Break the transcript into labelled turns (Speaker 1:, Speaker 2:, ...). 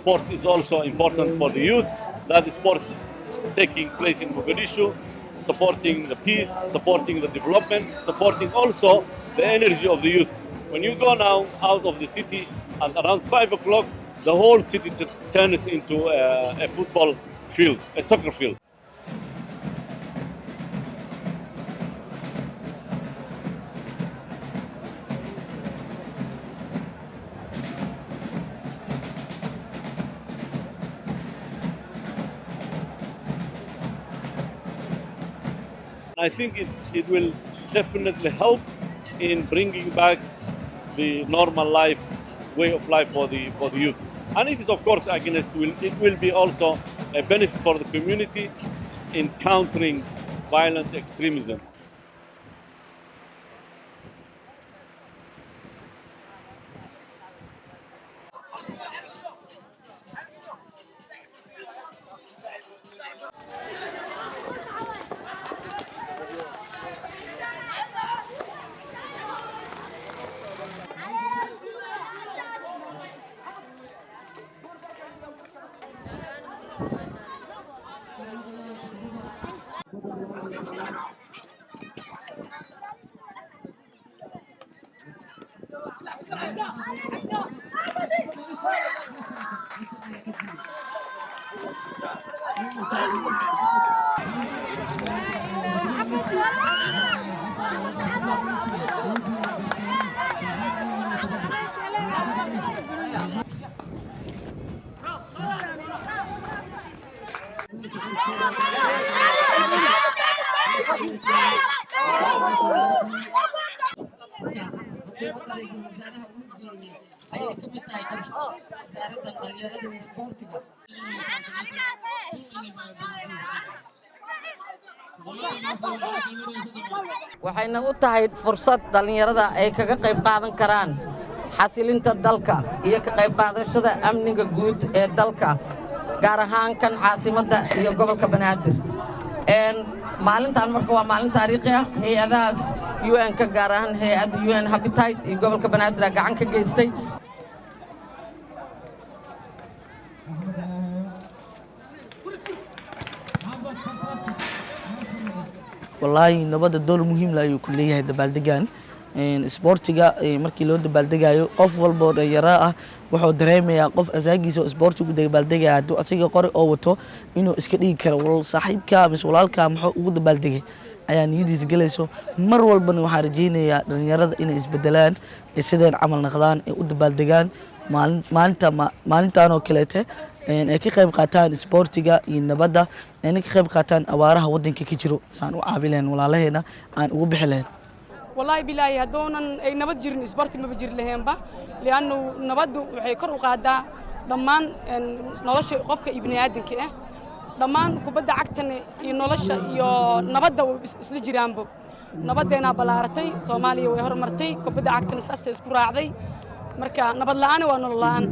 Speaker 1: sport is also important for the youth. That the sport is taking place in Mogadishu, supporting the peace, supporting the development, supporting also the energy of the youth. When you go now out of the city at around 5 o'clock, the whole city turns into a football field, a soccer field. I think it will definitely help in bringing back the normal life, way of life for the youth. And it is, of course, it will be also a benefit for the community in countering violent extremism.
Speaker 2: waxayna u tahay fursad dhalinyarada ay kaga qayb qaadan karaan xasilinta dalka iyo ka qayb qaadashada amniga guud ee dalka gaar ahaan kan caasimadda iyo gobolka Banaadir maalintan marka waa maalin taariikhi ah hay'adahaas UN-ka gaar ahaan hay'adda UN Habitat iyo gobolka Banaadir gacan ka geystay
Speaker 3: والله نبض الدور مهم لا يكون ليه هذا بالدجان سبورتيجا مركي لود بالدجايو قف والبور يراه wuxuu dareemayaa qof asaagiisa isboortigu dabaaldegaya haduu asiga qori oo wato inuu iska dhigi karo wal saaxiibka ama walaalka muxuu ugu dabaaldegay ayaa niyadiisa galayso mar walbana waxaan rajeynayaa dhalinyarada inay isbedelaan sideen camal noqdaan ee u dabaaldegaan maalintan oo kaleete ay ka qayb qaataan isboortiga iyo nabadda ay ka qayb qaataan awaaraha wadanka ka jiro saan u caabileen walaalaheena aan ugu bixi lahayn
Speaker 4: والله بالله هدونا أي نبض جرين سبورت ما بجري لهم با لأنه نبض وحيكروا قاعدة ضمان نلاش قفك ابن آدم كده ضمان كبدا عكتنا نلاش يا نبض وسلجيران بو نبض هنا بلارتي صومالي ويهر مرتي كبدا عكتنا ساست سكور عادي مركا نبض لان وانا لان